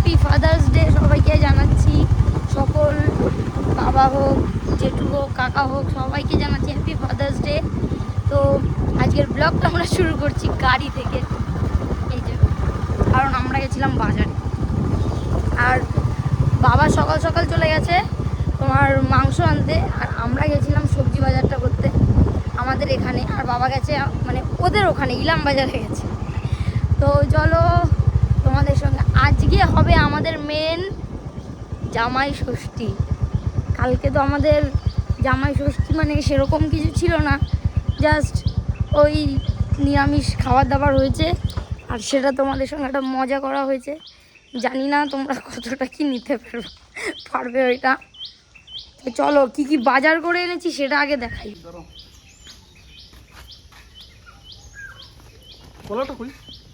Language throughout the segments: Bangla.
হ্যাপি ফাদার্স ডে সবাইকে জানাচ্ছি। সকল বাবা হোক, জেঠু হোক, কাকা হোক, সবাইকে জানাচ্ছি হ্যাপি ফাদার্স ডে। তো আজকের ব্লগটা আমরা শুরু করছি গাড়ি থেকে, এই যে, কারণ আমরা গেছিলাম বাজারে। আর বাবা সকাল সকাল চলে গেছে তোমার মাংস আনতে, আর আমরা গেছিলাম সবজি বাজারটা করতে আমাদের এখানে। আর বাবা গেছে মানে ওদের ওখানে ইলাম বাজারে গেছে। তো চলো তোমাদের সঙ্গে, আজকে হবে আমাদের মেন জামাই ষষ্ঠী। কালকে তো আমাদের জামাই ষষ্ঠী মানে সেরকম কিছু ছিল না, জাস্ট ওই নিরামিষ খাবার দাবার হয়েছে, আর সেটা তোমাদের সঙ্গে একটা মজা করা হয়েছে। জানি না তোমরা কতটা কি নিতে পারবে ওইটা। তো চলো কি কি বাজার করে এনেছি সেটা আগে দেখাই।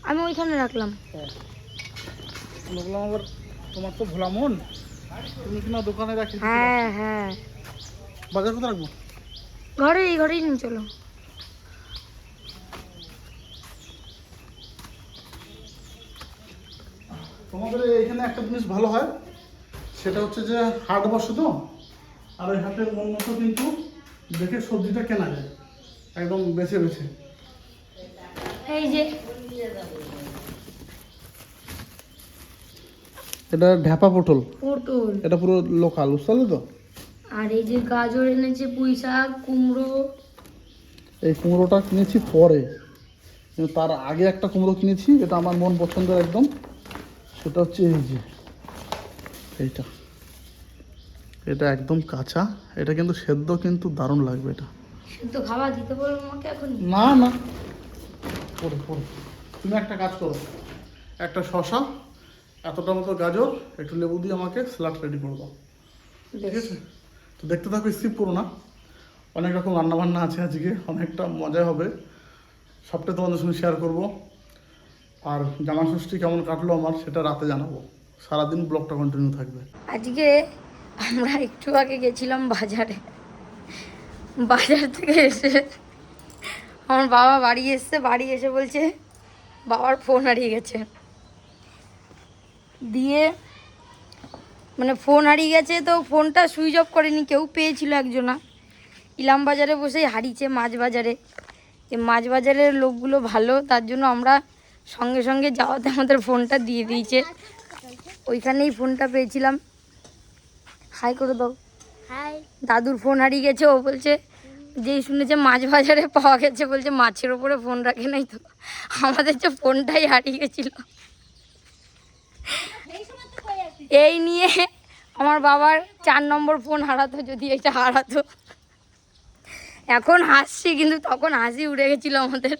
আমি ওইখানে রাখলাম। আবার তোমার তো ভোলা মন, তুমি কিনা দোকানে রাখি। হ্যাঁ হ্যাঁ, বাজার কোথায় রাখবো? ঘরেই নিয়ে চলো। তোমাদের এখানে একটা জিনিস ভালো হয়, সেটা হচ্ছে যে হাট বসে তো, আর ওই হাটের মন মতো কিন্তু দেখে সবজিটা কেনা যায় একদম বেছে বেছে। এই যে এটা ঢ্যাপা পটল, এটা পুরো লোকাল, বুঝতে তো। আর এই যে গাজর এনেছে, পুঁই শাক, কুমড়ো। এই কুমড়োটা কিনেছি পরে, কিন্তু তার আগে একটা কুমড়ো কিনেছি, এটা আমার মন পছন্দের একদম। সেটা হচ্ছে এই যে এইটা, এটা একদম কাঁচা। এটা কিন্তু সেদ্ধ কিন্তু দারুণ লাগবে। এটা সেদ্ধ খাওয়া দিতে বলবো আমাকে এখন? না না, পরে তুমি একটা কাজ করো, একটা শশা, এতটা মতো গাজর, একটু লেবু দিয়ে আমাকে স্যালাড রেডি করে দাও, ঠিক আছে? তো দেখতে থাকো, স্কিপ করো না। অনেক রকম রান্নাবান্না আছে আজকে, অনেকটা মজা হবে, সবটাই তোমাদের সঙ্গে শেয়ার করবো। আর জামা ষষ্ঠী কেমন কাটলো আমার সেটা রাতে জানাবো। সারাদিন ব্লগটা কন্টিনিউ থাকবে। আজকে আমরা একটু আগে গেছিলাম বাজারে। বাজার থেকে এসে আমার বাবা বাড়ি এসে বলছে বাবার ফোন হারিয়ে গেছে। দিয়ে মানে ফোন হারিয়ে গেছে, তো ফোনটা সুইচ অফ করেনি, কেউ পেয়েছিল একজনা। ইলাম বাজারে বসেই হারিয়েছে, মাছ বাজারে। মাছ বাজারের লোকগুলো ভালো, তার জন্য আমরা সঙ্গে সঙ্গে যাওয়াতে আমাদের ফোনটা দিয়ে দিয়েছে। ওইখানেই ফোনটা পেয়েছিলাম। হাই করে দাও। হাই। দাদুর ফোন হারিয়ে গেছে, ও বলছে যেই শুনেছে মাছ বাজারে পাওয়া গেছে, বলছে মাছের ওপরে ফোন রাখে নাই তো। আমাদের যে ফোনটাই হারিয়ে গেছিল। এই নিয়ে আমার বাবার 4 নম্বর ফোন হারাতো, যদি এটা হারাতো। এখন হাসছি, কিন্তু তখন হাসি উড়ে গেছিল আমাদের।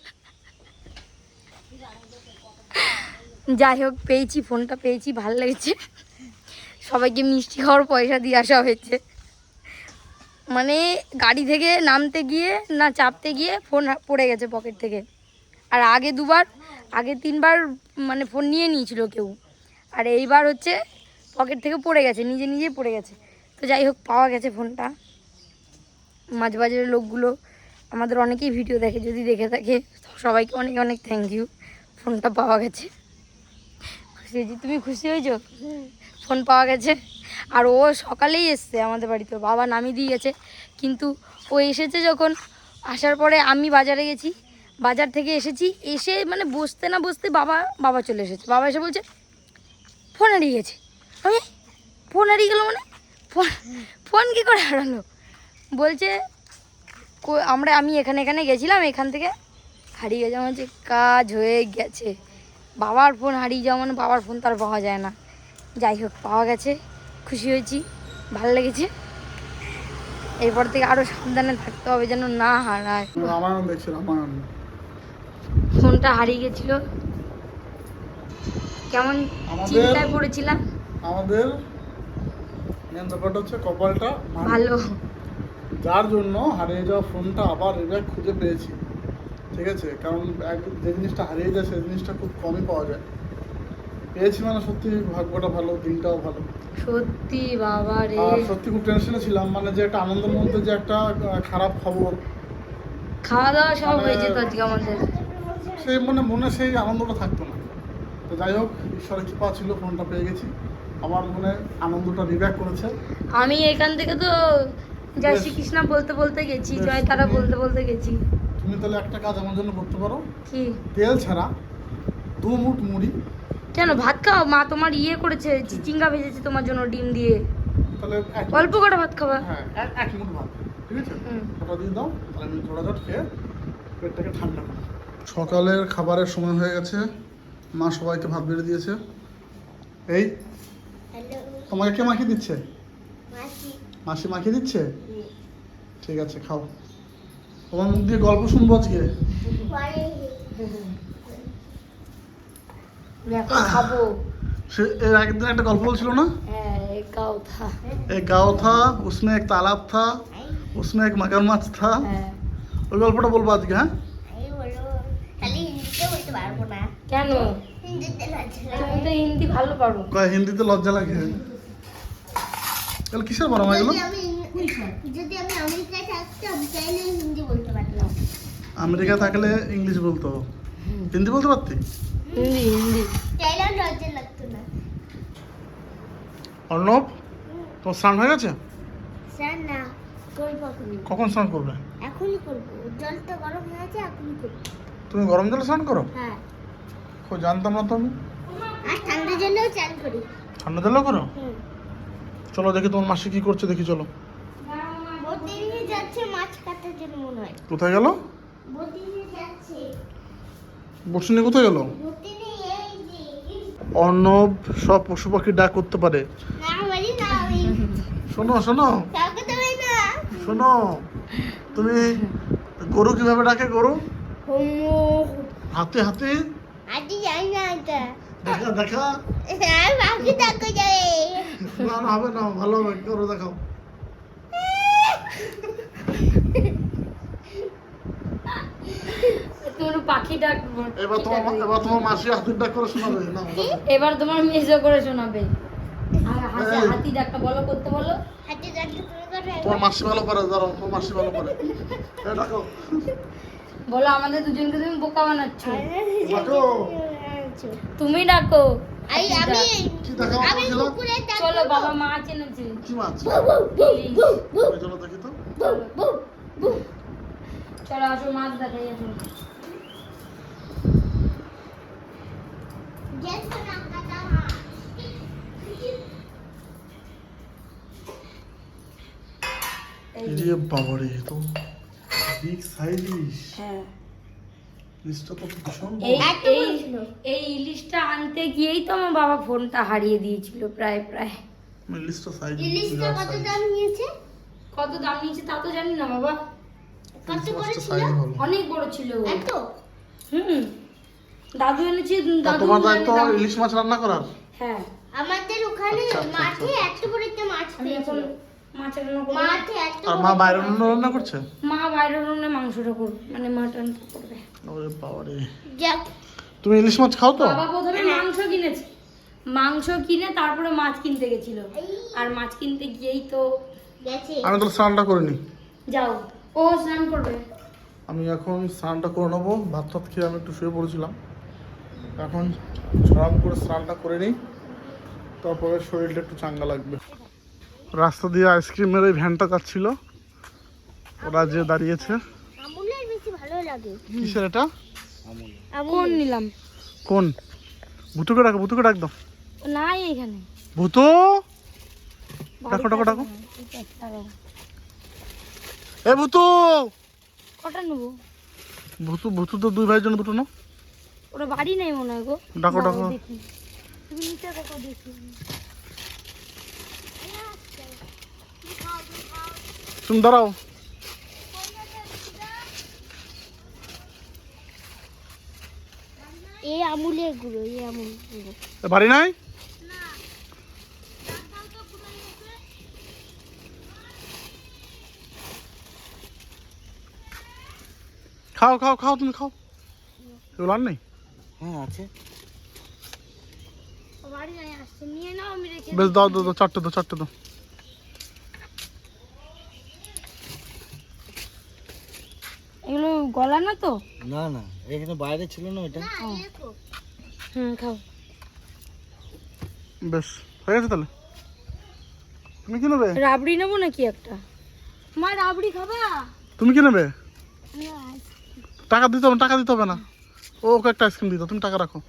যাই হোক, পেয়েছি, ফোনটা পেয়েছি, ভালো লেগেছে। সবাইকে মিষ্টি খাওয়ার পয়সা দিয়ে আসা হয়েছে। মানে গাড়ি থেকে নামতে গিয়ে না চাপতে গিয়ে ফোন পড়ে গেছে পকেট থেকে। আর আগে 3বার মানে ফোন নিয়ে নিয়েছিল কেউ, আর এইবার হচ্ছে পকেট থেকে পড়ে গেছে, নিজেই পড়ে গেছে। তো যাই হোক, পাওয়া গেছে ফোনটা। মাছ বাজারের লোকগুলো আমাদের অনেকেই ভিডিও দেখে, যদি দেখে থাকে সবাইকে অনেক অনেক থ্যাংক ইউ। ফোনটা পাওয়া গেছে, খুশি হয়েছি। তুমি খুশি হয়েছো? ফোন পাওয়া গেছে। আর ও সকালেই এসছে আমাদের বাড়িতে, বাবা নামিয়ে দিয়ে গেছে। কিন্তু ও এসেছে যখন, আসার পরে আমি বাজারে গেছি, বাজার থেকে এসে মানে বসতে না বসতে বাবা চলে এসেছে। বাবা এসে বলছে ফোন হারিয়ে গেছে। আমি ফোন হারিয়ে গেলো মানে ফোন কী করে হারালো? বলছে আমি এখানে গেছিলাম, এখান থেকে হারিয়ে গেছে। আমার যে কাজ হয়ে গেছে, বাবার ফোন হারিয়ে যাওয়া মানে বাবার ফোন তার পাওয়া যায় না। যাই হোক, পাওয়া গেছে, খুশি হয়েছি, ভালো লেগেছে। এরপর থেকে আরও সাবধানে থাকতে হবে যেন না হারায়। ফোনটা হারিয়ে গেছিল, কেমন চিন্তায় পড়েছিলাম। আমাদের মেন ব্যাপারটা হচ্ছে কপালটা ভালো, যার জন্য হারিয়ে যাওয়া ফোনটা আবার এবার খুঁজে পেয়েছি, ঠিক আছে? কারণ যে জিনিসটা হারিয়ে যায় সেই জিনিসটা খুব কমই পাওয়া যায়। পেয়েছি মানে সত্যি ভাগ্যটা ভালো, দিনটাও ভালো সত্যি বাবা রে। আর সত্যি খুব টেনশনে ছিলাম, মানে যে একটা আনন্দের মধ্যে যে একটা খারাপ খবর, খাওয়া দাওয়া সব হয়েছে তো আজকে আমাদের, সেই মনে সেই আনন্দটা থাকতো না। তো যাই হোক, ঈশ্বরের কৃপা ছিল, ফোনটা পেয়ে গেছি। আমার মনে আনন্দটা রিব্যাক করেছে। আমি এখান থেকে তো জয় শ্রীকৃষ্ণ বলতে বলতে গেছি, জয় তারা বলতে বলতে গেছি। তুমি তাহলে একটা কাজ আমার জন্য করতে পারো, কি? তেল ছাড়া 2 মুঠ মুড়ি। কেন, ভাত খাও? মা তোমার ইয়ে করেছে, চিচিঙ্গা ভেজেছে তোমার জন্য ডিম দিয়ে। তাহলে অল্প করে ভাত খাবা? হ্যাঁ, 1 মুঠ ভাত, ঠিক আছে? ওটা দিয়ে দাও, তাহলে আমি ঝোড়াঝট খেয়ে পেটটাকে ঠান্ডা করি। সকালের খাবারের সময় হয়ে গেছে, মা সবাইকে ভাত বেড়ে দিয়েছে। এই তোমাকে কে মাখিয়ে দিচ্ছে? মাসি মাখিয়ে দিচ্ছে? ঠিক আছে, খাও। তোমার মুখ দিয়ে গল্প শুনবো আজকে। এখন খাবো। সে এর আগের দিন একটা গল্প বলছিল না? হ্যাঁ, एक गाँव था। एक गाँव था, उसमें एक तालाब था, उसमें एक मगरमच्छ था। হ্যাঁ। ওই গল্পটা বলবো আজকে। হ্যাঁ, কেন? তুমি তো হিন্দি ভালো পারো। কয় হিন্দিতে লজ্জা লাগে। তাহলে কিসের বড় মা এগুলো? যদি আমি আমেরিকায় থাকতাম তাহলে হিন্দি বলতে পারতাম। আমেরিকা থাকলে ইংলিশ বলতো, হিন্দি বলতে পারতি? হিন্দি হিন্দি। তাইলে আর লজ্জা লাগতো না। অর্ণব, তোমার স্নান হয়ে গেছে? স্যার না, করবো এখনই। কখন স্নান করবে? এখনই করবো, জল তো গরম হয়ে আছে, এখনই করবো। তুমি গরম জলে স্নান করো? হ্যাঁ, কই জানতাম না তো আমি। আর ঠান্ডা জলেও চান করি। ঠান্ডা জলেও করো? হুম। চলো দেখি তোমার মাসি কি করছে, দেখি চলো। বটি নিয়ে যাচ্ছে মাছ কাটার জন্য মনে হয়। কোথায় গেল? বটি নিয়ে যাচ্ছে। বসুনি কোথায় গেল? বটি নিয়ে এই যে। অর্ণব সব পশু পাখির ডাক করতে পারে। না মারি না আমি। শোনো শোনো কাউকে তো পারি না। শোনো, তুমি গরু কিভাবে ডাকে? গরু হাতে হাতে আজ যাই না এটা। দেখা দেখা। আর বাকি থাকো যাবে। না না, হবে না, ভালো হবে, গরু দেখাও। তোমার পাখি ডাক। এবার তোমার মাসি হাতের ডাক করে শোনাবে না? এবার তোমার মেজো করে শোনাবে। আর এই। হাতি ডাকটা বলো, করতে বলো। হাতে যাচ্ছে তুমি করে। তোমার মাসি ভালো করে, দাঁড়াও, তোমার মাসি ভালো করে। এই ডাকো। বলো, আমাদের দুজনকে তুমি বোকা বানাচ্ছ। ডাকো। তুমি ডাকো। আমি আমি কি দেখাও আমি বলছিলাম? কুকুরে ডাকবো। চলো, বাবা মাছ এনেছে। কি মাছ? ইলিশ। ওই চলো দেখি তো। চলো আসো, মাছ দেখাই আসো। জেসো না কাটা। এই রে বাবারে, তো বিগ সাইজ ইলিশ। হ্যাঁ, ইলিশটা তো ভীষণ এই বড়। এত এই বড় ছিল। এই ইলিশটা আনতে গিয়েই তো আমার বাবা ফোনটা হারিয়ে দিয়েছিল প্রায় প্রায়। ইলিশটা সাইজ ইলিশটা কত দাম নিয়েছে? কত দাম নিয়েছে তা তো জানি না বাবা। কত করে ছিল? সাইজ ভালো। অনেক বড় ছিল। এত? হুম, দাদু এনেছে। তা দাদু তোমার জানে দায়িত্ব দাম- ইলিশ মাছ রান্না করার? হ্যাঁ, আমাদের ওখানে আচ্ছা, আচ্ছা, মাঠে আচ্ছা। এত বড় একটা মাছ আমি এখন পেয়েছিল। মাছ রান্না করবো। মাঠে এত আর বড় মা একটা বাইরে মাছ। রান্না করছে? মা বাইরের রান্না মাংসটা করবে, মানে মাটনটা করবে। ওরে বাবারে, যাক, তুমি ইলিশ মাছ খাও তো? বাবা প্রথমে মাংস কিনেছে, মাংস কিনে তারপরে মাছ কিনতে গেছিল। আর মাছ কিনতে গিয়েই তো গেছে। আমি তাহলে স্নানটা করে নিই। যাও, ও স্নান করবে। আমি এখন স্নানটা করে নেবো। ভাত টাত খেয়ে আমি একটু শুয়ে পড়েছিলাম, এখন ঝড়াম করে স্নানটা করে নিই, তারপরে শরীরটা একটু চাঙ্গা লাগবে। রাস্তা দিয়ে আইসক্রিমের এই ভ্যানটা যাচ্ছিল, ওরা যে দাঁড়িয়েছে। আমুলের বেশি ভালো লাগে। কিসের এটা? কোন নিলাম? কোন? ভুতুকে ডাকো, ভুতুকে ডাক দাও। নাই এখানে। ভূতু, ডাকো ডাকো ডাকো। এ ভূতু, কটা নেবো? ভূতু ভূতু তো 2 ভাইয়ের জন্য 2টো নাও। ওরা বাড়ি নেই মনে হয় গো। ডাকো দাঁড়াও ডাকো। দেখি। তুমি নিচে দেখো দেখি। তুমি দাঁড়াও। এই আমুলের গুঁড়ো, এই আমুল গুঁড়ো। এ বাড়ি নাই? খাও খাও খাও, তুমি খাও। এগুলো আর নেই? হ্যাঁ আছে। বাড়ি নাই, আসছে নিয়ে নাও, আমি রেখে বেশ, দাও দাও দাও, 4টে দাও, 4টে দাও। এগুলো গলা না তো? না না, এখানে বাইরে ছিল না ওইটা। না, রেখো। হুম, খাও। বেশ হয়ে গেছে তাহলে। তুমি কি নেবে? রাবড়ি নেবো নাকি একটা? মা রাবড়ি খাবা? তুমি কি নেবে? টাকা দিতে হবে, টাকা দিতে হবে না। ও ওকে একটা আইসক্রিম দিত, তুমি টাকা রাখো।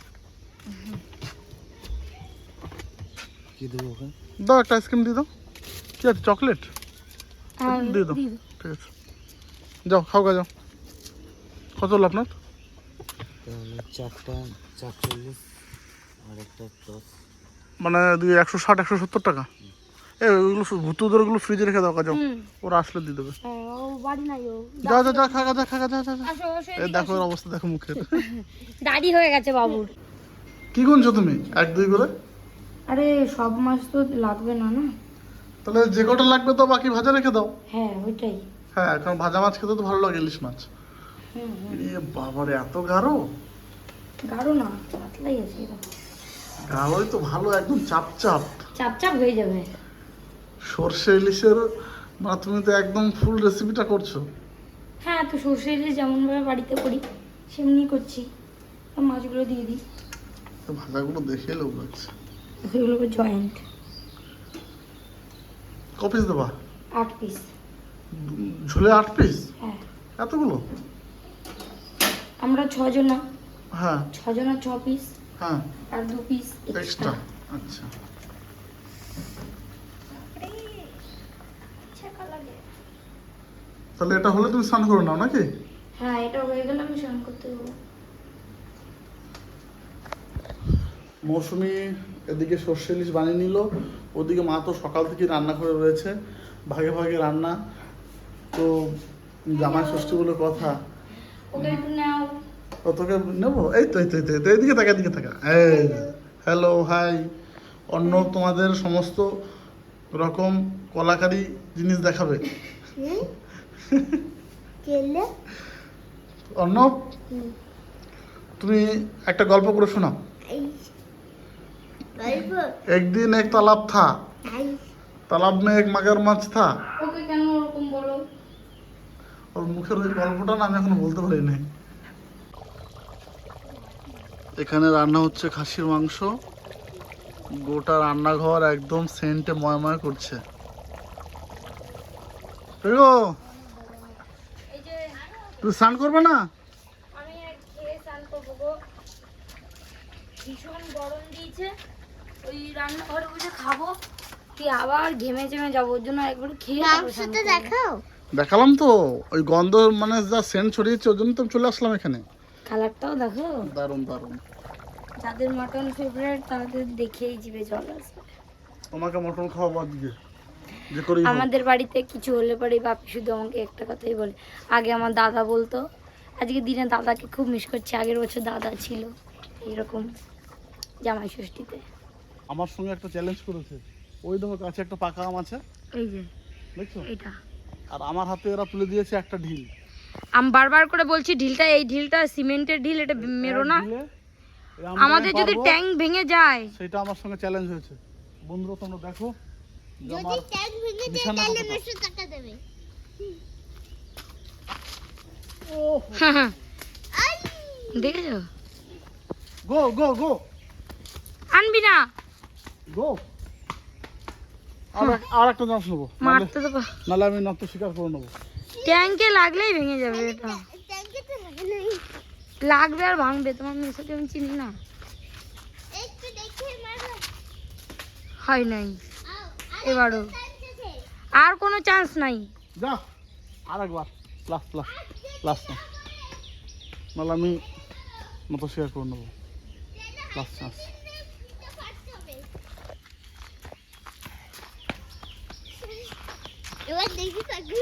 কি দেবো ওকে? দাও একটা আইসক্রিম দিয়ে দাও। কি আছে, চকলেট? হ্যাঁ, দিয়ে দাও। দিয়ে দাও। ঠিক আছে, যাও খাও গা যাও। কত হলো আপনার? চারটা ৪৪ আর একটা ১০। মানে 160 170 টাকা। ওইগুলো ভুতুদের ওগুলো ফ্রিজে রেখে দাও, যাও ওরা আসলে দিয়ে দেবে। হ্যাঁ, ও বাড়ি নাই ও। যা যা যা খাগা যা খাগা যা যা যা। আসো, আসো, এই দেখো ওর অবস্থা, দেখো মুখের। দাড়ি হয়ে গেছে বাবুর। কি গুনছো তুমি 1 2 করে? আরে সব মাছ তো লাগবে না না। তাহলে যে কটা লাগবে তো বাকি ভাজা রেখে দাও। হ্যাঁ ওইটাই। হ্যাঁ, কারণ ভাজা মাছ খেতে তো ভালো লাগে, ইলিশ মাছ। এ বাবারে এত গাঢ়। গাঢ় না, পাতলাই আছে এরকম। গাঢ়ই তো ভালো, একদম চাপ চাপ। চাপ চাপ হয়ে যাবে। সর্ষে ইলিশের মানে তুমি তো একদম ফুল রেসিপিটা করছো। হ্যাঁ, তো সর্ষে ইলিশ যেমনভাবে বাড়িতে করি সেমনি করছি। আর মাছগুলো দিয়ে দিই। তো ভাজাগুলো দেখে লোক লাগছে। এগুলো জয়েন্ট। ক পিস দেবা? 8 পিস। ঝোলে 8 পিস? হ্যাঁ, এতগুলো? আমরা 6 জনা। হ্যাঁ 6 জনা 6 পিস হ্যাঁ, আর 2 পিস এক্সট্রা। এক্সট্রা। আচ্ছা, তাহলে এটা হলে তুমি স্নান করে নাও নাকি? হ্যাঁ, এটা হয়ে গেলে আমি স্নান করতে যাবো। মৌসুমি এদিকে সর্ষে ইলিশ বানিয়ে নিল, ওদিকে মা তো সকাল থেকে রান্না করে রয়েছে, ভাগে ভাগে রান্না। তো জামাই ষষ্ঠী বলে কথা, ওকে একটু নাও। ও তোকে নেবো। এই তো এই তো এই তো, এইদিকে থাকা, এদিকে থাকা। এই হ্যালো হাই। অন্য তোমাদের সমস্ত রকম কলাকারি জিনিস দেখাবে। অর্ণব, তুমি একটা গল্প করে শোনাও। একদিন এক তালাব থা, তালাব মে এক মগরমাছ থা। ওকে কেন ওরকম বলো? ওর মুখের ওই গল্পটা না আমি এখনো বলতে পারি নাই। এখানে রান্না হচ্ছে খাসির মাংস। গোটা রান্নাঘর একদম সেন্টে ময়ময় করছে। এই যে তুমি স্নান করবে না? আমি খেয়ে স্নান করবো গো। ভীষণ গরম দিয়েছে, ওই রান্নাঘরে বসে খাবো কি আবার ঘেমে চেমে যাবো, ওর জন্য একবার খেয়ে তারপর স্নান করবো। দেখাও। দেখালাম তো, ওই গন্ধ মানে যা সেন্ট ছড়িয়েছে ওর জন্য তো আমি চলে আসলাম এখানে। কালারটাও দেখো। দারুণ দারুণ। যাদের মটন ফেভারিট তাদের দেখেই জিভে জল আসবে। তোমাকে মটন খাওয়াবো আজকে যে করেই হোক। আমাদের বাড়িতে কিছু হলে পরে বাপি শুধু আমাকে একটা কথাই বলে। আগে আমার দাদা বলতো, আজকে দিনে দাদাকে খুব মিস করছি। আগের বছর দাদা ছিল এরকম জামাই ষষ্ঠীতে। আমার সঙ্গে একটা চ্যালেঞ্জ করেছে। ওই দেখো কাছে একটা পাকা আম আছে, এই যে দেখছো? এটা আর আমার হাতে এরা তুলে দিয়েছে একটা ঢিল। আমি বারবার করে বলছি ঢিলটা, এই ঢিলটা সিমেন্টের ঢিল, এটা মেরো না। ঢিলে এই আমটা আমাদের আমি যদি পারবো, ট্যাঙ্ক ভেঙে যায়। সেটা আমার সঙ্গে চ্যালেঞ্জ হয়েছে। বন্ধুরা তোমরা দেখো যে যদি আমার ট্যাগ ভেঙে যায় বিছানা তাহলে কতটা। 200 টাকা দেবে। আই দেখেছো? গো গো গো আনবি না, গো। আর একটা চান্স নেবো, মারতে তো নাহলে আমি নত স্বীকার করে নেবো। ট্যাঙ্কে লাগলেই ভেঙে যাবে। এটা ট্যাঙ্কে তো লাগে নাই। লাগবে আর ভাঙবে, তোমার মেয়েকে আমি চিনি না। একটু দেখে মারো। হয় নাই আও এবারও, আরে আর কোনো চান্স নাই। যা আরেকবার, লাস্ট লাস্ট লাস্ট, নাহলে আমি নত স্বীকার করে নেবো। Last chance. এবার দেখি তাকে।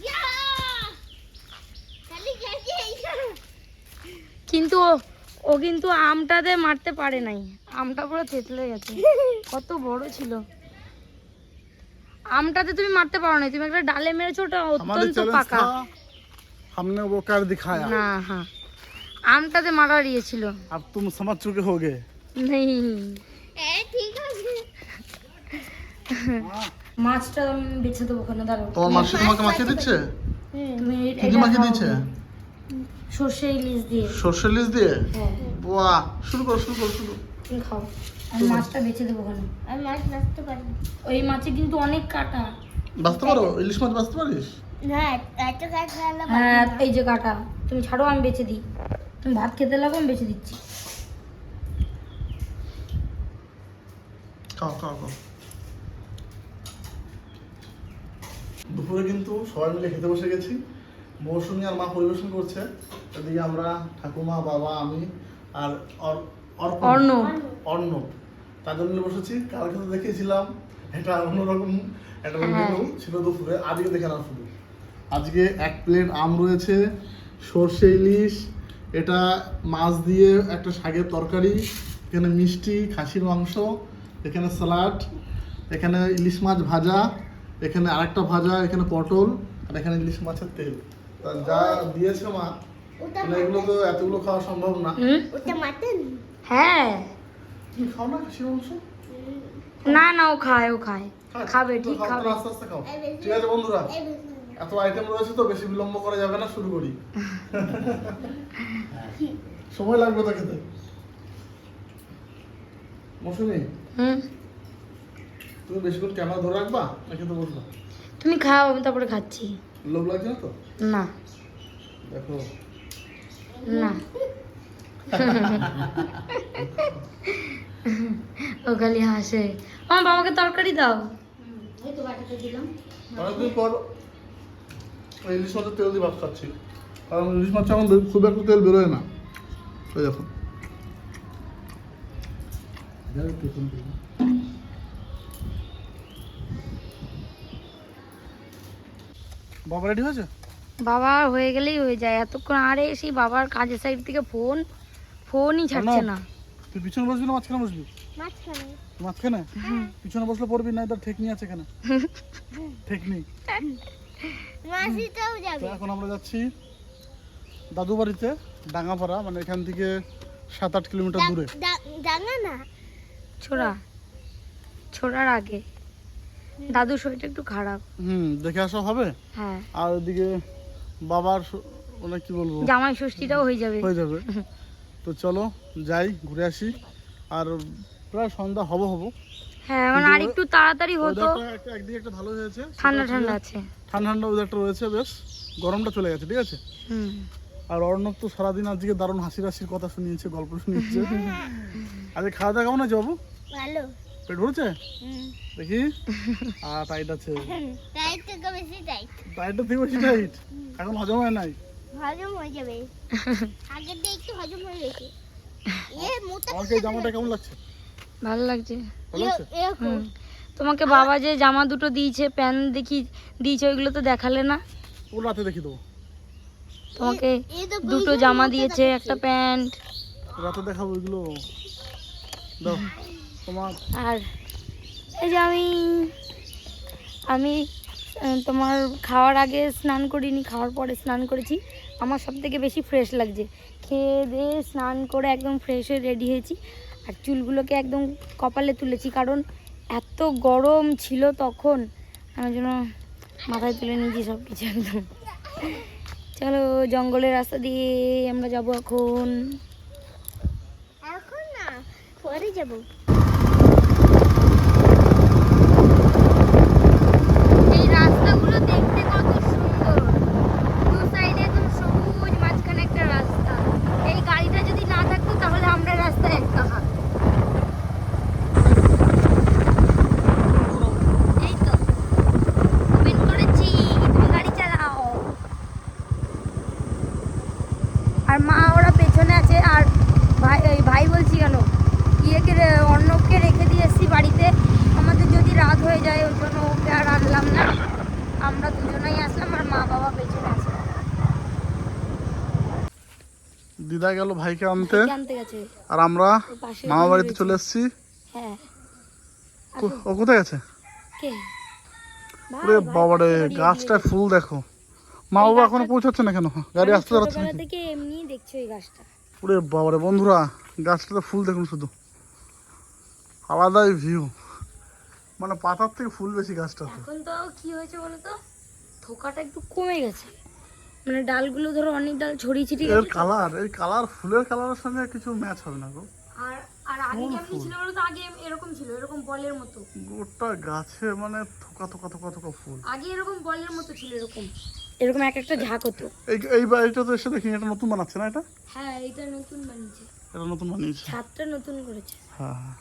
ইয়া! খালি গেছে এইটা। কিন্তু ও কিন্তু আমটাতে মারতে পারে নাই, আমটা পুরো থেতলে গেছে। কত বড় ছিল আমটাতে, তুমি মারতে পারো না। তুমি একটা ডালে মেরেছো, ওটা हमारे অত্যন্ত चैलेंज পাকা। था, हमने वो कर दिखाया। না, হ্যাঁ, আমটাতে মারার ইয়ে ছিল। अब तुम समझ चुके होगे। নেই, এ ঠিক আছে। মাছটা আমি বেছে দেবো ওখানে, দাঁড়াও। তোমার মাসি তোমাকে মাখিয়ে দিচ্ছে? তুমি কি দিয়ে মাখিয়ে দিচ্ছে? সর্ষে ইলিশ দিয়ে। সর্ষে ইলিশ দিয়ে? হ্যাঁ, ও বাহ, শুরু করো শুরু করো শুরু। তুমি খাও, আমি মাছটা বেছে দেবো ওখানে। আমি মাছ বাঁচতে পারি না। ওই মাছে কিন্তু অনেক কাটা। বাঁচতে পারো? ইলিশ মাছ বাঁচতে পারিস? না, এত কাজ ফেলা হ্যাঁ এই যে কাটা, তুমি ছাড়ো আমি বেছে দিই। তুমি ভাত খেতে লাগো, আমি বেছে দিচ্ছি। খাও খাও খাও। দুপুরে কিন্তু সবাই মিলে খেতে বসে গেছি। মৌসুমী আর মা পরিবেশন করছে, এদিকে আমরা ঠাকুমা, বাবা, আমি আর অর্ণব। অর্ণব তাদের মিলে বসেছি। কালকে তো দেখিয়েছিলাম এটা অন্যরকম একটা মেনু ছিল দুপুরে। আজকে দেখে নাও শুধু, আজকে 1 প্লেট আম রয়েছে, সর্ষে ইলিশ, এটা মাছ দিয়ে একটা শাকের তরকারি, এখানে মিষ্টি, খাসির মাংস, এখানে স্যালাড, এখানে ইলিশ মাছ ভাজা, এখানে আরেকটা ভাজা, এখানে পটল, আর এখানে ইলিশ মাছের তেল। তা যা দিয়েছে মা, ওটা মানে এগুলো তো এতগুলো খাওয়া সম্ভব না। ওটা মাটন? হ্যাঁ। তুমি খাও না খাসির মাংস? না না, ও খায়, ও খায়, খাবে, তো ঠিক খাও, খাবে। তাহলে আস্তে আস্তে খাও। ঠিক আছে বন্ধুরা, এত আইটেম রয়েছে তো বেশি বিলম্ব করা যাবে না, শুরু করি। সময় লাগবে তো খেতে। মৌসুমী, তুমি বেশিক্ষণ ক্যামেরা ধরে রাখবা না খেতে বসবা? তুমি খাও, আমি তারপরে খাচ্ছি। লোভ লাগছে না তো? না দেখো না। ও খালি হাসে। আমার বাবাকে তরকারি দাও। এই তো বাটাতে দিলাম। অনেকদিন পর ওই ইলিশ মাছের তেল দিয়ে ভাত খাচ্ছি, কারণ ইলিশ মাছ এখন খুব একটা তেল বেরোয় না। ওই দেখো বাবা রেডি হয়েছে? বাবা হয়ে গেলেই হয়ে যায়, এতক্ষণ আরে সেই বাবার কাজের সাইড থেকে ফোনই ছাড়ছে না। তুই পিছনে বসবি না মাঝখানে বসবি? মাঝখানে। মাঝখানে? পিছনে বসলে পড়বি না, তার ঠেকনি আছে এখানে। ঠেকনি। মাসিটাও যাবে। তো এখন আমরা যাচ্ছি দাদু বাড়িতে, ডাঙ্গাপাড়া, মানে এখান থেকে 7-8 কিলোমিটার দূরে। ডাঙা না, ছোড়ার আগে। দাদুর শরীরটা একটু খারাপ। দেখে আসা হবে। হ্যাঁ, আর ওদিকে বাবার মানে কি বলবো, জামাই ষষ্ঠীটাও হয়ে যাবে। হয়ে যাবে। তো চলো যাই, ঘুরে আসি। আর প্রায় সন্ধ্যা হবো। হ্যাঁ, মানে আর একটু তাড়াতাড়ি হতো। ওয়েদারটা একদিকে একটা ভালো হয়েছে, ঠান্ডা ঠান্ডা আছে। ঠান্ডা ঠান্ডা ওয়েদারটা রয়েছে, বেশ গরমটা চলে গেছে, ঠিক আছে। আর অর্ণব তো সারাদিন আজকে দারুণ হাসির কথা শুনিয়েছে, গল্প শুনিয়েছে। আজকে খাওয়া দাওয়া কেমন আছে বাবু? ভালো। পেট ভরেছে? দেখি। আর টাইট আছে? টাইট থেকে বেশি টাইট। টাইটটা থেকে বেশি টাইট? এখন হজম হয় নাই? হজম হয়ে যাবে, আগের দিয়ে একটু হজম হয়ে গেছে। মোটা আমাকে এই জামাটা কেমন লাগছে? ভালো লাগছে। ভালো লাগছে? তোমাকে বাবা যে জামা দুটো দিয়েছে, প্যান্ট দিয়েছে, ওইগুলো তো দেখালে না। ও রাতে দেখি দেবো। তোমাকে দুটো জামা দিয়েছে, একটা প্যান্ট। রাতে দেখাবো ওইগুলো। দাও তোমার। আর এই যে আমি তোমার খাওয়ার আগে স্নান করিনি, খাওয়ার পরে স্নান করেছি। আমার সব থেকে বেশি ফ্রেশ লাগছে। খেয়ে দিয়ে স্নান করে একদম ফ্রেশ হয়ে রেডি হয়েছি। আর চুলগুলোকে একদম কপালে তুলেছি, কারণ এত গরম ছিল তখন, আমার জন্য মাথায় তুলে নিয়েছি সব কিছু একদম। চলো, জঙ্গলের রাস্তা দিয়ে আমরা যাব এখন। এখন না, পরে যাবো। এই রাস্তাগুলো দেখতে কত সুন্দর, দু সাইডে একদম সবুজ, মাঝখানে একটা রাস্তা। এই গাড়িটা যদি না থাকতো তাহলে আমরা রাস্তায় একা। এই তো ওপেন করেছি, তুমি গাড়ি চালাও। আর মা ওরা পেছনে আছে। আর ভাই বলছি কেন, অর্ণবকে রেখে দিয়ে এসছি বাড়িতে। আমাদের যদি রাত হয়ে যায়, ওই জন্য ওকে আর আনলাম না, আমরা দুজনেই আসলাম। আর মা বাবা পেছনে আছে। দিদা গেল ভাইকে আনতে, আনতে গেছে। আর আমরা মামা বাড়িতে চলে এসেছি। হ্যাঁ। ও কোথায় গেছে? কে? ওরে বাবারে, গাছটার ফুল দেখো। মা বাবা এখনো পৌঁছাচ্ছে না কেন? গাড়ি আসতে দাঁড়াচ্ছে ছোটবেলা নাকি? থেকে এমনি দেখছো এই গাছটা। ওরে বাবারে বন্ধুরা, গাছটাতে ফুল দেখুন শুধু, আলাদাই ভিউ, মানে পাতার থেকে ফুল বেশি গাছটাতে। এখন তো কি হয়েছে বলো তো, থোকাটা একটু কমে গেছে। মানে ডালগুলো ধরো অনেক ডাল ছড়িয়ে ছিটিয়ে এর গেছে। কালার, এই কালার ফুলের কালারের সঙ্গে কিছু ম্যাচ হবে না গো। আর আর আগে কেমন ছিল বলো তো? আগে এরকম ছিল, এরকম বলের মতো। গোটা গাছে মানে থোকা থোকা থোকা থোকা ফুল। আগে এরকম বলের মতো ছিল, এরকম এরকম এক একটা ঝাঁক হতো। এই বাড়িটা তো এসে দেখি এটা নতুন বানাচ্ছে না? এটা হ্যাঁ, এটা নতুন বানিয়েছে, এটা নতুন বানিয়েছে। ছাদটা নতুন করেছে। হ্যাঁ হ্যাঁ।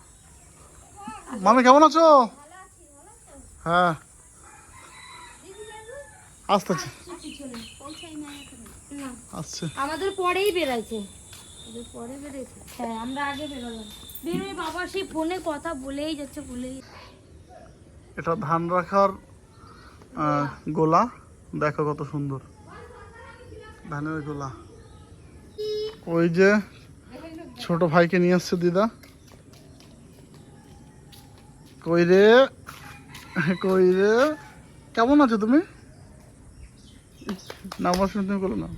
মামি কেমন আছো? হ্যাঁ আসতেছে, না, আসছে। আমাদের পরেই বেরাইছে, আমাদের পরে বেরিয়েছে। হ্যাঁ, আমরা আগে বেরোলাম। বেরোয় বাবা সেই ফোনে কথা বলেই যাচ্ছে, বলেই। এটা ধান রাখার গোলা, দেখো কত সুন্দর ধানের গোলা। ওই যে ছোট ভাইকে নিয়ে আসছে দিদা। কই রে, কই রে, কেমন আছো তুমি? না আমার শুনে তুমি বলো না।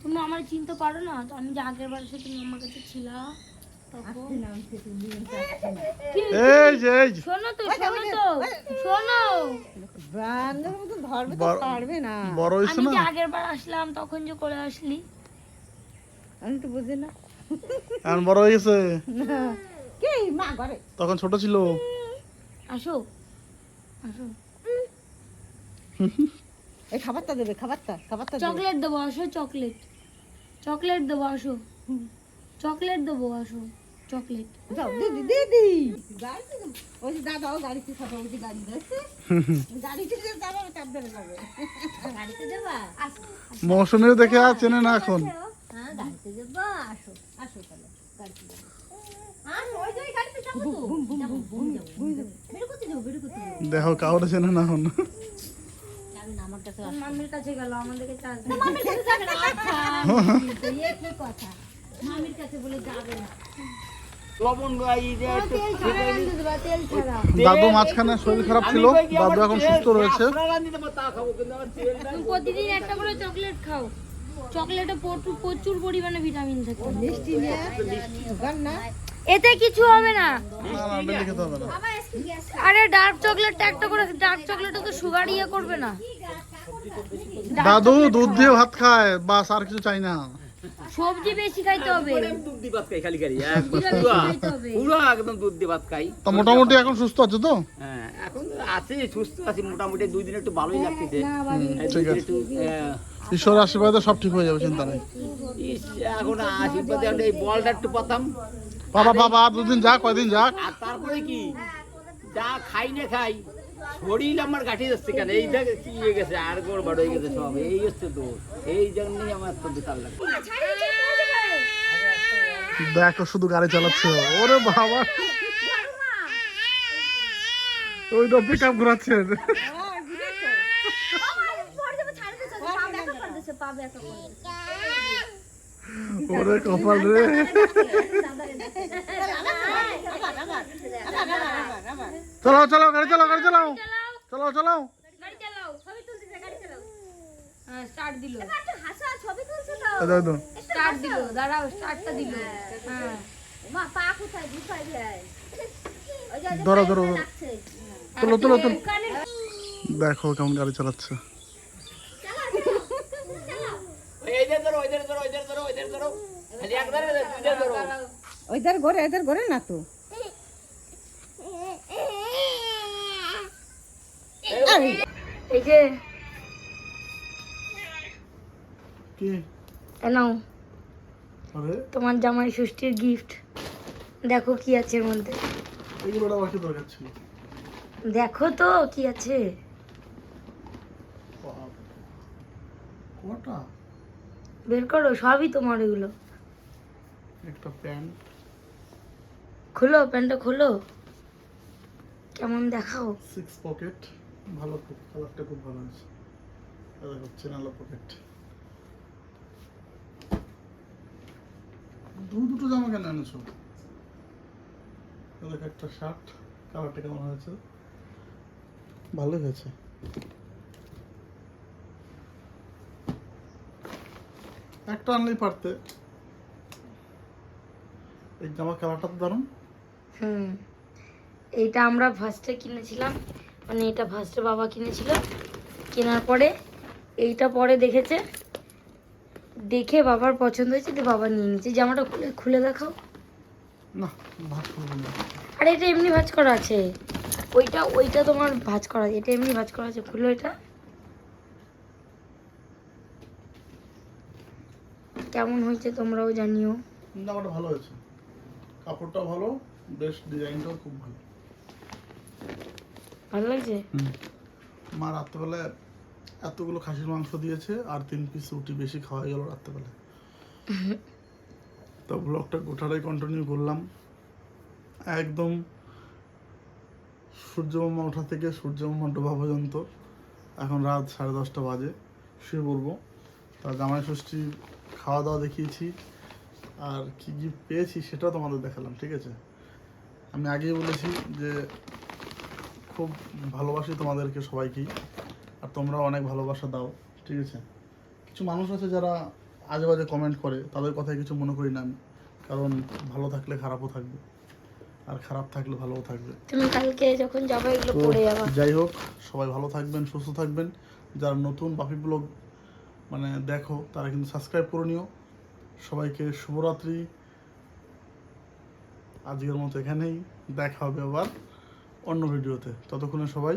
তুমি আমার চিনতে পারো না তো? আমি যে আগের বার এসে তুমি আমার কাছে ছিলা তখন। এই যে এই যে শোনো তো, শোনো তো, শোনো। বড় হয়েছে আমি না? যে আগের বার আসলাম তখন যে করে আসলি। আমি তো বুঝি না। এখন বড় হয়ে গেছে, তখন ছোট ছিল। আসো, আসো। এই খাবারটা দেবে, খাবারটা দেবে। চকলেট দেবো, আসো। চকলেট, চকলেট দেবো, আসো। চকলেট দেবো, আসো। চকলেট। যাও দিদি, দিদি গাড়িতে ওই যে দাদাও গাড়িতে খাবে, ওই যে গাড়ি যাচ্ছে, গাড়িতে যে যাবে চাপ ধরে যাবে। গাড়িতে যাবা? আসো। মৌসুমীও দেখে আর চেনে না এখন। হ্যাঁ গাড়িতে যাবা, আসো আসো তাহলে গাড়িতে যাবো। আসো, ওই যে ওই গাড়িতে যাবো তো। বুম বুম বুম বুম যাবো। বের করতে যাবো, বের করতে যাবো। দেখো কাউরে চেনে না এখন। যাবে না আমার কাছে। মামির কাছে গেল, আমাদের কাছে আসবে। না মামির কাছে যাবে না। আচ্ছা তো এই কি কথা, মামির কাছে বলে যাবে না। তেল ছাড়া রান্ধতে দেবা, তেল ছাড়া। দাদু মাঝখানে শরীর খারাপ ছিল, দাদু এখন সুস্থ রয়েছে। তুমি প্রতিদিন একটা করে চকলেট খাও। চকলেটে প্রচুর পরিমাণে ভিটামিন থাকে। মিষ্টি নিয়ে সুগার না। এতে কিছু হবে না। না না ডেলি খেতে হবে না। আরে ডার্ক চকলেটটা একটা করে, ডার্ক চকলেটে তো সুগার ইয়ে করবে না। দাদু দুধ দিয়ে ভাত খায়, বাস আর কিছু চাই না। সবজি বেশি খাইতে হবে। দুধ দিয়ে ভাত খাই খালি খালি সবজিটা বেশি খাইতে হবে। পুরো একদম দুধ দিয়ে ভাত খাই। তো মোটামুটি এখন সুস্থ আছো তো? হ্যাঁ এখন আছে, সুস্থ আছি মোটামুটি। 2 দিন একটু ভালোই লাগতেছে। ঠিক আছে। একটু ঈশ্বরের আশীর্বাদে সব ঠিক হয়ে যাবে, চিন্তা নেই। এখন আশীর্বাদে আমরা এই বলটা একটু পাতাম। বাবা বাবা আর দুদিন যাক, কয়দিন যাক। আর তারপরে কি যা খাই না খাই, শরীর আমার গাঠি যাচ্ছে কেন, এই দেখ কি হয়ে গেছে, আর গোড় বাড় হয়ে গেছে সব। এই হচ্ছে তো, এই জন্যই আমার তো বেকার লাগে। দেখো শুধু গাড়ি চালাচ্ছে, ওরে বাবা ওইটা পিক আপ ঘুরাচ্ছে। ওরে কপাল রে। চালাও চালাও গাড়ি চালাও, গাড়ি চালাও, চালাও চালাও। গাড়ি চালাও, ছবি তুলতেছে, গাড়ি চালাও। হ্যাঁ, স্টার্ট দিল, এই দাও, এই দাও। স্টার্ট দিল, দাঁড়াও, স্টার্টটা দিল। হ্যাঁ, ধরো ধরো ধরো, তোলো তোলো তোলো। দেখো কেমন গাড়ি চালাচ্ছে। এইদের ধরো, ওইদের ধরো, ওইদের ধরো, ওইদের ধরো, খালি একবারে দুইদের ধরো। ওইদের ঘরে না তো। এই যে কি নাও আরে তোমার জামাই ষষ্ঠীর গিফট। দেখো কি আছে এর মধ্যে, এইগুলোটা বাকি দরকার ছিল। দেখো তো কি আছে। কটা? বের করো, সবই তোমার এগুলো। একটা প্যান্ট, খোলো, প্যান্টটা খোলো, কেমন দেখাও। 6 পকেট, ভালো, খুব কালারটা খুব ভালো আছে। এটা হচ্ছে নালা পকেট। দুটো জামা কেন এনেছো? দেখো একটা শার্ট, কালারটা কেমন হয়েছে? ভালোই হয়েছে। একটা আনলেই পারতে। এই জামা কালারটা তো দারুণ। এইটা আমরা ফার্স্টে কিনেছিলাম, মানে এটা ফার্স্টে বাবা কিনেছিল, কেনার পরে এইটা পরে দেখেছে, দেখে বাবার পছন্দ হয়েছে, তো বাবা নিয়ে নিয়েছে। জামাটা খুলে খুলে দেখাও। না ভাত করবো না। আরে এটা এমনি ভাঁজ করা আছে, ওইটা ওইটা তোমার ভাঁজ করা, এটা এমনি ভাঁজ করা আছে। খুলো এটা। কেমন হয়েছে তোমরাও জানিও। জামাটা ভালো হয়েছে, কাপড়টাও ভালো, বেশ ডিজাইনটাও খুব ভালো। ভালো লাগছে। মা রাত্রেবেলায় এতগুলো খাসির মাংস দিয়েছে আর 3 পিস রুটি বেশি খাওয়া গেল রাত্রেবেলায়। তো ব্লগটা গোটাটাই কন্টিনিউ করলাম, একদম সূর্যমামা ওঠা থেকে সূর্যমামা ডোবা পর্যন্ত। এখন রাত 10:30 বাজে, শুয়ে পড়বো। তা জামাই ষষ্ঠী খাওয়া দাওয়া দেখিয়েছি, আর কি গিফট পেয়েছি সেটাও তোমাদের দেখালাম, ঠিক আছে। আমি আগেই বলেছি যে খুব ভালোবাসি তোমাদেরকে সবাইকেই, আর তোমরাও অনেক ভালোবাসা দাও, ঠিক আছে। কিছু মানুষ আছে যারা আজে বাজে কমেন্ট করে, তাদের কথায় কিছু মনে করি না আমি, কারণ ভালো থাকলে খারাপও থাকবে, আর খারাপ থাকলে ভালোও থাকবে। তুমি কালকে যখন যাবে এগুলো তো পরে যাবা। যাই হোক, সবাই ভালো থাকবেন, সুস্থ থাকবেন। যারা নতুন বাপি ব্লগ মানে দেখো তারা কিন্তু সাবস্ক্রাইব করে নিও। সবাইকে শুভরাত্রি। আজকের মতো এখানেই, দেখা হবে আবার অন্য ভিডিওতে। ততক্ষণে সবাই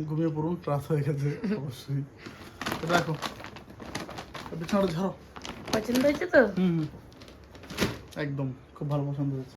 ঘুমিয়ে পড়ুন, রাত হয়ে গেছে অবশ্যই। দেখো বিছানাটা ঝাড়ো। পছন্দ হয়েছে তো? একদম খুব ভালো পছন্দ হয়েছে।